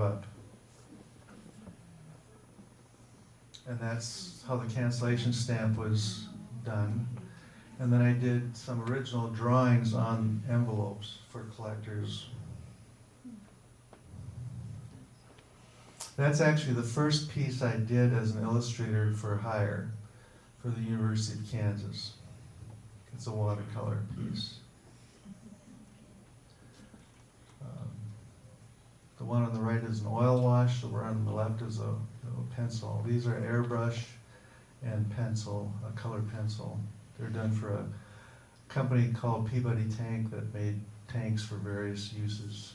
up. And that's how the cancellation stamp was done. And then I did some original drawings on envelopes for collectors. That's actually the first piece I did as an illustrator for hire for the University of Kansas. It's a watercolor piece. The one on the right is an oil wash, the one on the left is a pencil. These are airbrush and pencil, a colored pencil. They're done for a company called Peabody Tank that made tanks for various uses.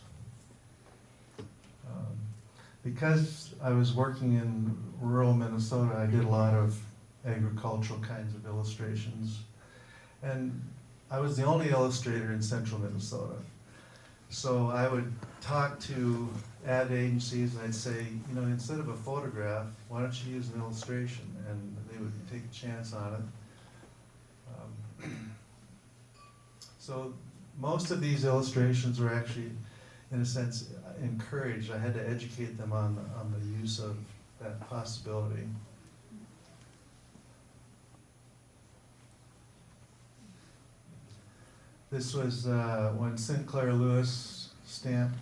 Because I was working in rural Minnesota, I did a lot of agricultural kinds of illustrations. And I was the only illustrator in central Minnesota. So I would talk to ad agencies and I'd say, you know, instead of a photograph, why don't you use an illustration? And they would take a chance on it. So most of these illustrations were actually, in a sense, encouraged. I had to educate them on the use of that possibility. This was when Sinclair Lewis stamp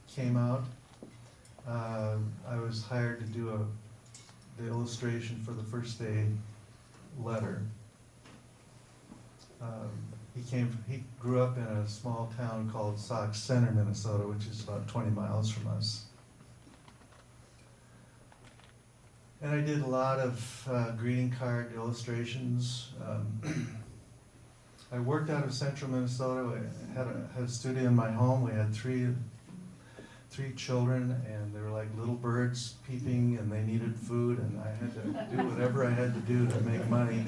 came out. I was hired to do the illustration for the first day letter. He grew up in a small town called Sauk Center, Minnesota, which is about 20 miles from us. And I did a lot of greeting card illustrations. I worked out of central Minnesota. I had a studio in my home. We had three children, and they were like little birds peeping, and they needed food, and I had to do whatever I had to do to make money.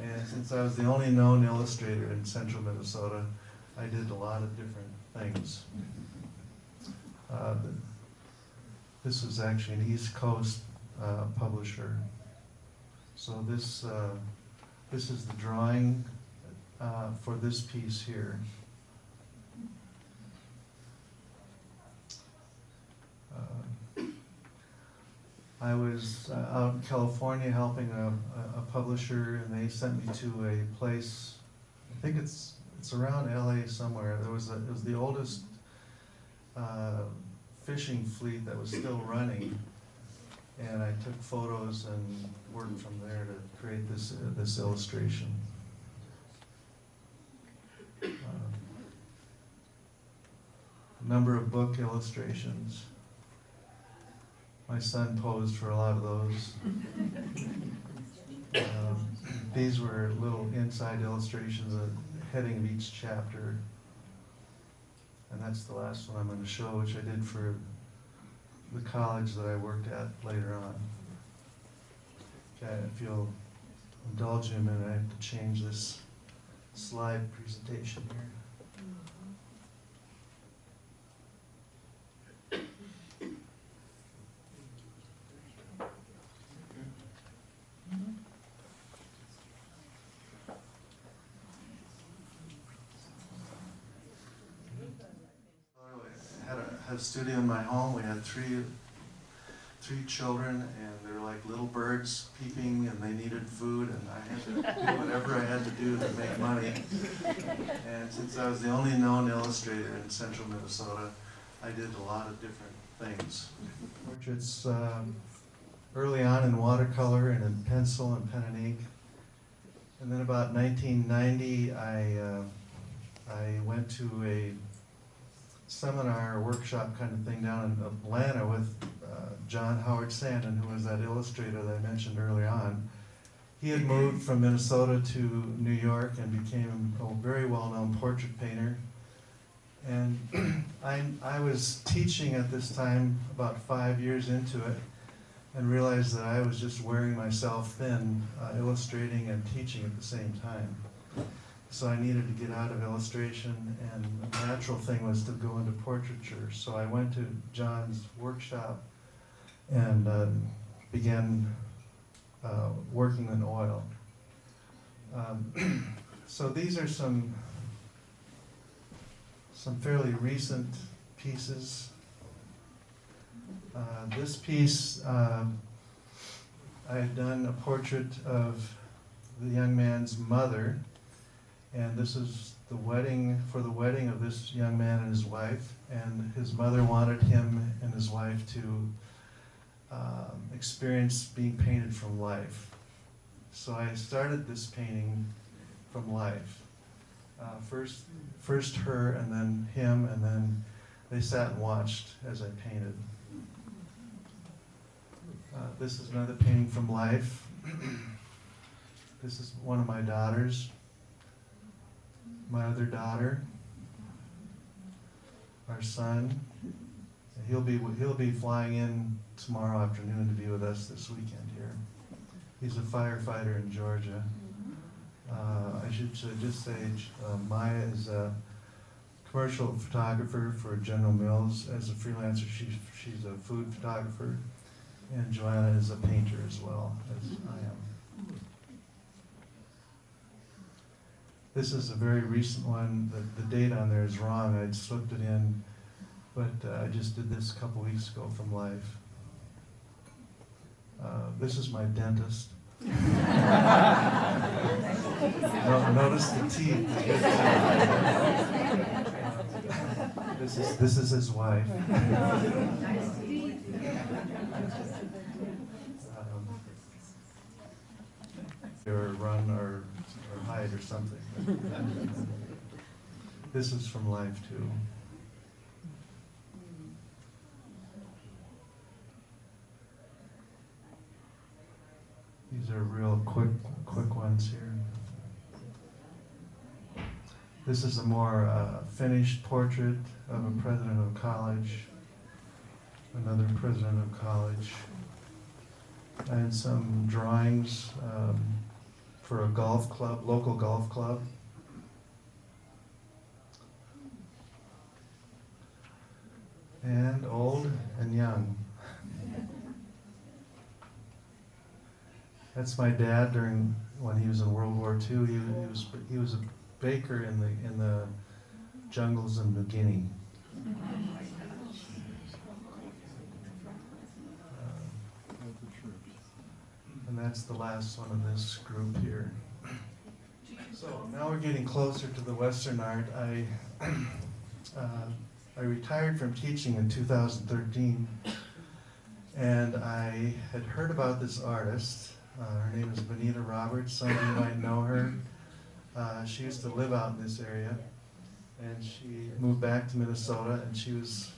And since I was the only known illustrator in central Minnesota, I did a lot of different things. This was actually an East Coast publisher. So this is the drawing for this piece here. I was out in California helping a publisher, and they sent me to a place, I think it's around LA somewhere. It was the oldest fishing fleet that was still running, and I took photos and worked from there to create this illustration. A number of book illustrations. My son posed for a lot of those. These were little inside illustrations, a heading of each chapter. And that's the last one I'm going to show, which I did for the college that I worked at later on. Okay, if you'll indulge me a minute, I have to change this slide presentation here. A studio in my home. We had three children, and they were like little birds peeping, and they needed food, and I had to do whatever I had to do to make money. And since I was the only known illustrator in central Minnesota, I did a lot of different things. Portraits early on in watercolor and in pencil and pen and ink. And then about 1990, I went to a seminar, workshop kind of thing down in Atlanta with John Howard Sandin, who was that illustrator that I mentioned early on. He had moved from Minnesota to New York and became a very well-known portrait painter. And I was teaching at this time, about 5 years into it, and realized that I was just wearing myself thin, illustrating and teaching at the same time. So I needed to get out of illustration, and the natural thing was to go into portraiture. So I went to John's workshop and began working in oil. So these are some fairly recent pieces. This piece, I had done a portrait of the young man's mother, and this is the wedding of this young man and his wife, and his mother wanted him and his wife to experience being painted from life. So I started this painting from life. First her, and then him, and then they sat and watched as I painted. This is another painting from life. This is one of my daughters, my other daughter, our son. He'll be flying in tomorrow afternoon to be with us this weekend here. He's a firefighter in Georgia. I should just say Maya is a commercial photographer for General Mills. As a freelancer, she's a food photographer. And Joanna is a painter as well, as I am. This is a very recent one. The date on there is wrong. I'd slipped it in, but I just did this a couple weeks ago from life. This is my dentist. Notice the teeth. This is his wife. Or run or hide or something. This is from life too. These are real quick ones here. This is a more finished portrait of a president of college, another president of college. I had some drawings for a golf club, local golf club. And old and young. That's my dad when he was in World War II. He was a baker in the jungles in New Guinea. And that's the last one of this group here. So now we're getting closer to the Western art. I retired from teaching in 2013, and I had heard about this artist. Her name is Benita Roberts. Some of you might know her. She used to live out in this area, and she moved back to Minnesota, and she was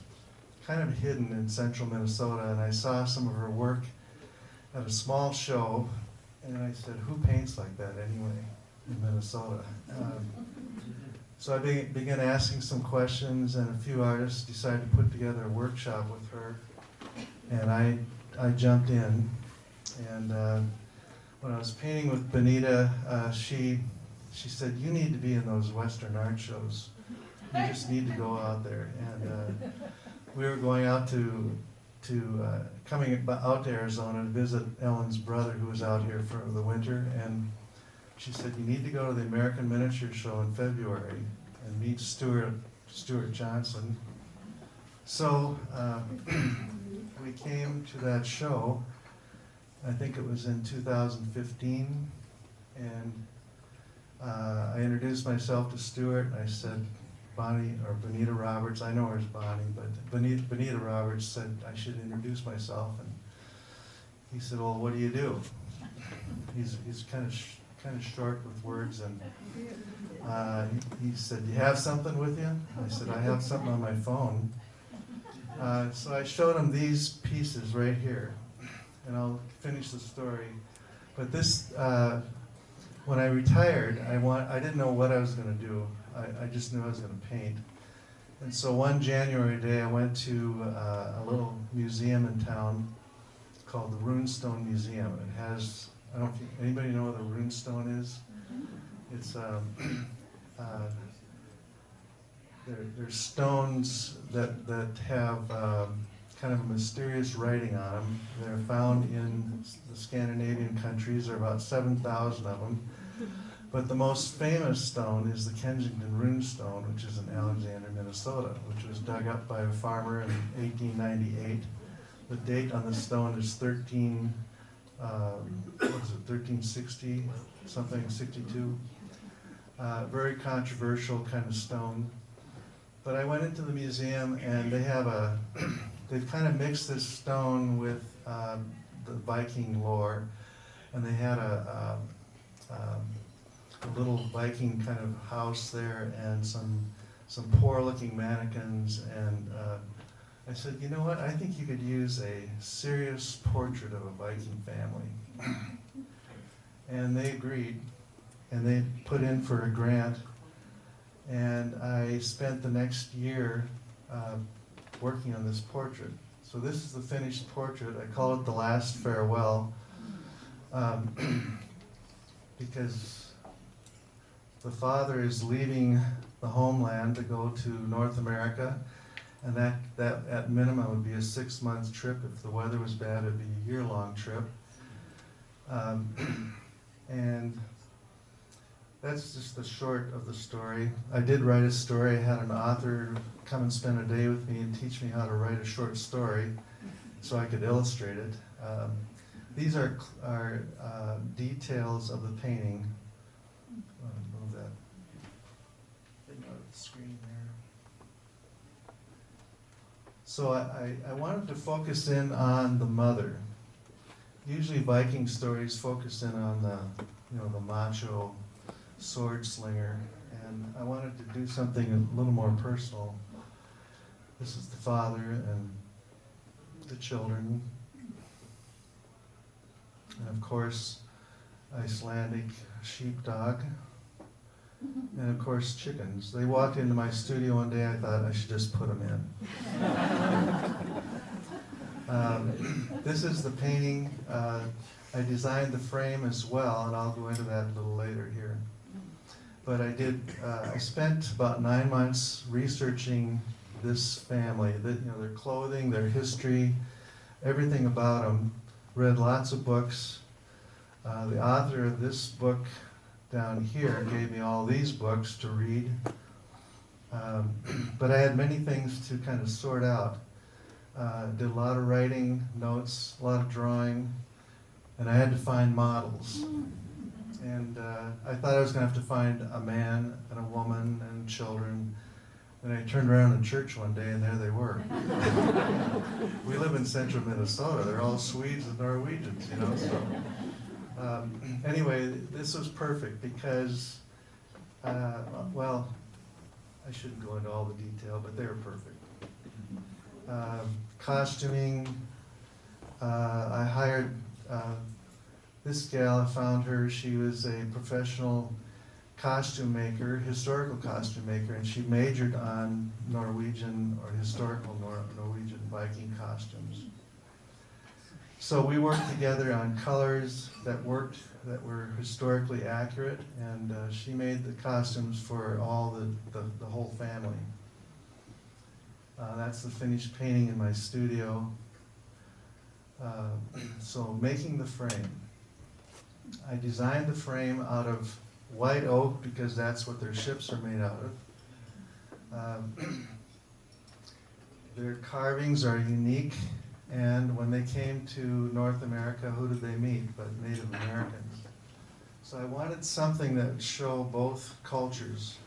kind of hidden in central Minnesota, and I saw some of her work at a small show, and I said, who paints like that anyway in Minnesota? So I began asking some questions, and a few artists decided to put together a workshop with her, and I jumped in. And when I was painting with Benita, she said, you need to be in those Western art shows. You just need to go out there. And we were going out coming out to Arizona to visit Ellen's brother, who was out here for the winter, and she said, you need to go to the American Miniature Show in February and meet Stuart Johnson. So we came to that show. I think it was in 2015, and I introduced myself to Stuart. I said, Benita Roberts, I know her as Bonnie, but Benita Roberts said I should introduce myself, and he said, well, what do you do? He's kind of short with words, and he said, do you have something with you? I said, I have something on my phone. So I showed him these pieces right here, and I'll finish the story. But this, when I retired, I didn't know what I was going to do. I just knew I was going to paint. And so one January day, I went to a little museum in town called the Runestone Museum. It has, I don't know if anybody know what a runestone is? It's they're stones that have kind of a mysterious writing on them. They're found in the Scandinavian countries. There are about 7,000 of them. But the most famous stone is the Kensington Runestone, which is in Alexander, Minnesota, which was dug up by a farmer in 1898. The date on the stone is 1360, something, 62. Very controversial kind of stone. But I went into the museum and they have they've kind of mixed this stone with the Viking lore. And they had a little Viking kind of house there and some poor looking mannequins. And I said, you know what, I think you could use a serious portrait of a Viking family. And they agreed, and they put in for a grant. And I spent the next year working on this portrait. So this is the finished portrait. I call it The Last Farewell, because the father is leaving the homeland to go to North America, and that at minimum would be a 6-month trip. If the weather was bad, it'd be a year-long trip. And that's just the short of the story. I did write a story. I had an author come and spend a day with me and teach me how to write a short story so I could illustrate it. These are details of the painting. Move that thing out of the screen there. So I wanted to focus in on the mother. Usually Viking stories focus in on the macho sword slinger, and I wanted to do something a little more personal. This is the father and the children, and of course Icelandic sheepdog, and of course chickens. They walked into my studio one day. I thought I should just put them in. This is the painting. I designed the frame as well, and I'll go into that a little later here. But I spent about 9 months researching this family, their clothing, their history, everything about them. Read lots of books. The author of this book down here gave me all these books to read. But I had many things to kind of sort out. Did a lot of writing, notes, a lot of drawing, and I had to find models. And I thought I was going to have to find a man and a woman and children. And I turned around in church one day, and there they were. We live in central Minnesota. They're all Swedes and Norwegians, So anyway, this was perfect because, well, I shouldn't go into all the detail, but they were perfect. Costuming, I hired this gal. I found her. She was a professional costume maker, historical costume maker, and she majored on Norwegian or historical Norwegian Viking costumes. So we worked together on colors that were historically accurate, and she made the costumes for all the whole family. That's the finished painting in my studio. So making the frame. I designed the frame out of white oak because that's what their ships are made out of. Their carvings are unique, and when they came to North America, who did they meet but Native Americans? So I wanted something that would show both cultures.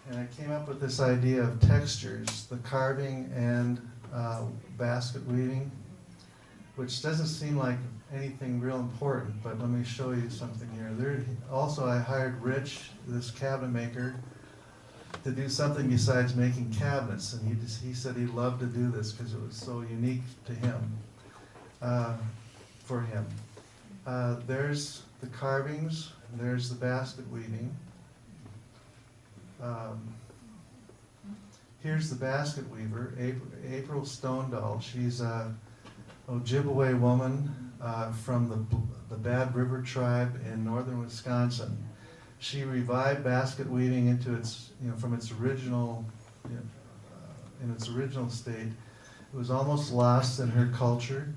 And I came up with this idea of textures, the carving and basket weaving, which doesn't seem like anything real important, but let me show you something here. Also, I hired Rich, this cabinet maker, to do something besides making cabinets, and he said he loved to do this because it was so unique to him, for him. There's the carvings, there's the basket weaving. Here's the basket weaver, April Stonedahl. She's a Ojibwe woman from the Bad River tribe in northern Wisconsin. She revived basket weaving into from its original, in its original state. It was almost lost in her culture.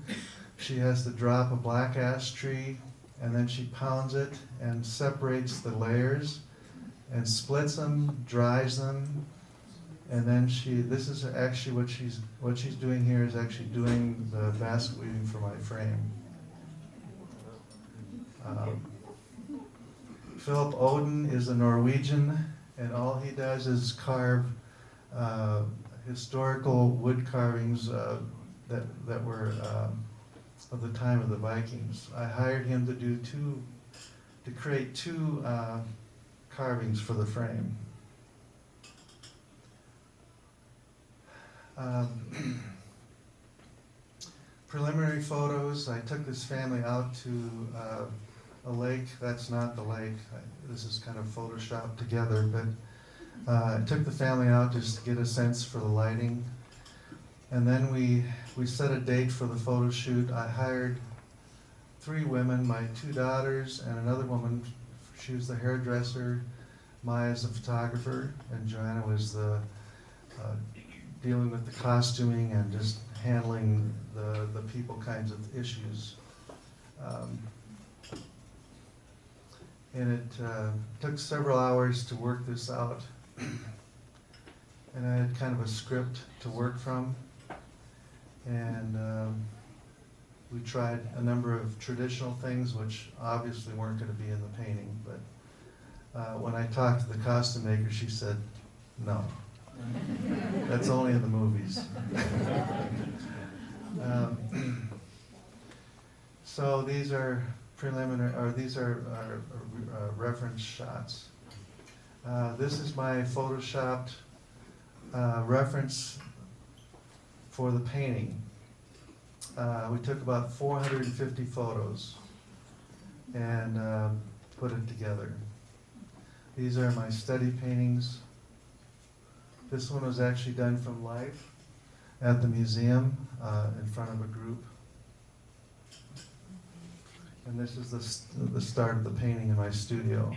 She has to drop a black ash tree, and then she pounds it and separates the layers and splits them, dries them, And then this is actually what she's doing here is actually doing the basket weaving for my frame. Philip Oden is a Norwegian, and all he does is carve historical wood carvings that were of the time of the Vikings. I hired him to create two carvings for the frame. Preliminary photos. I took this family out to a lake. That's not the lake. This is kind of photoshopped together, but I took the family out just to get a sense for the lighting. And then we set a date for the photo shoot. I hired 3 women, my 2 daughters and another woman. She was the hairdresser, Maya's the photographer, and Joanna was the dealing with the costuming and just handling the people kinds of issues. And it took several hours to work this out. And I had kind of a script to work from. And we tried a number of traditional things, which obviously weren't going to be in the painting. But when I talked to the costume maker, she said, no. That's only in the movies. So these are preliminary, or these are reference shots. This is my photoshopped reference for the painting. We took about 450 photos and put it together. These are my study paintings. This one was actually done from life at the museum in front of a group. And this is the start of the painting in my studio.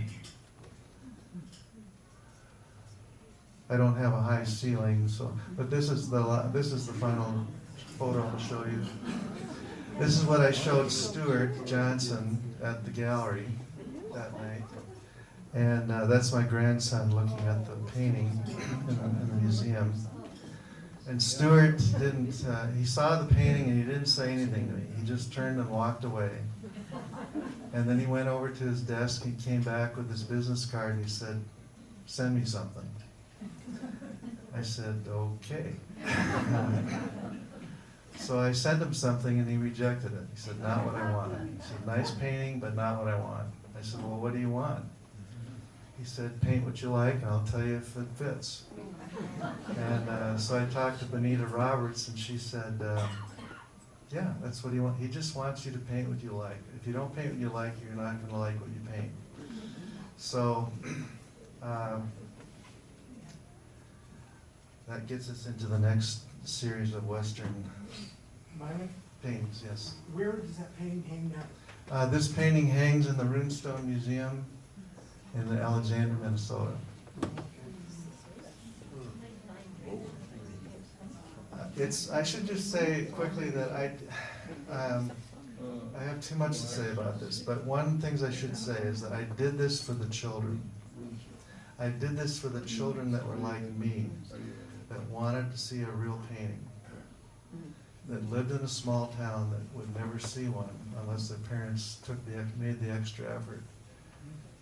I don't have a high ceiling, but this is the final photo I'll show you. This is what I showed Stuart Johnson at the gallery that night. And that's my grandson looking at the painting in the museum. And Stuart he saw the painting and he didn't say anything to me. He just turned and walked away. And then he went over to his desk and came back with his business card and he said, "Send me something." I said, "Okay." So I sent him something and he rejected it. He said, "Not what I wanted." He said, "Nice painting, but not what I want." I said, "Well, what do you want?" He said, "Paint what you like and I'll tell you if it fits." And so I talked to Benita Roberts and she said, yeah, that's what he wants. He just wants you to paint what you like. If you don't paint what you like, you're not going to like what you paint. So that gets us into the next series of Western Myron? paintings, yes. Where does that painting hang now? This painting hangs in the Runestone Museum in Alexandria, Minnesota. I should just say quickly that I have too much to say about this, but one thing I should say is that I did this for the children. I did this for the children that were like me, that wanted to see a real painting, that lived in a small town that would never see one unless their parents made the extra effort.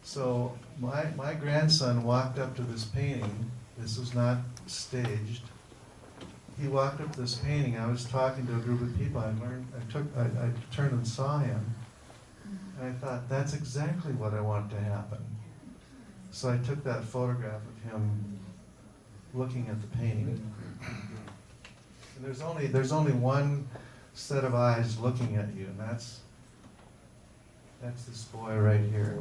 So my grandson walked up to this painting. This was not staged. He walked up to this painting. I was talking to a group of people. I turned and saw him, and I thought, that's exactly what I want to happen. So I took that photograph of him looking at the painting. And there's only one set of eyes looking at you, and that's this boy right here.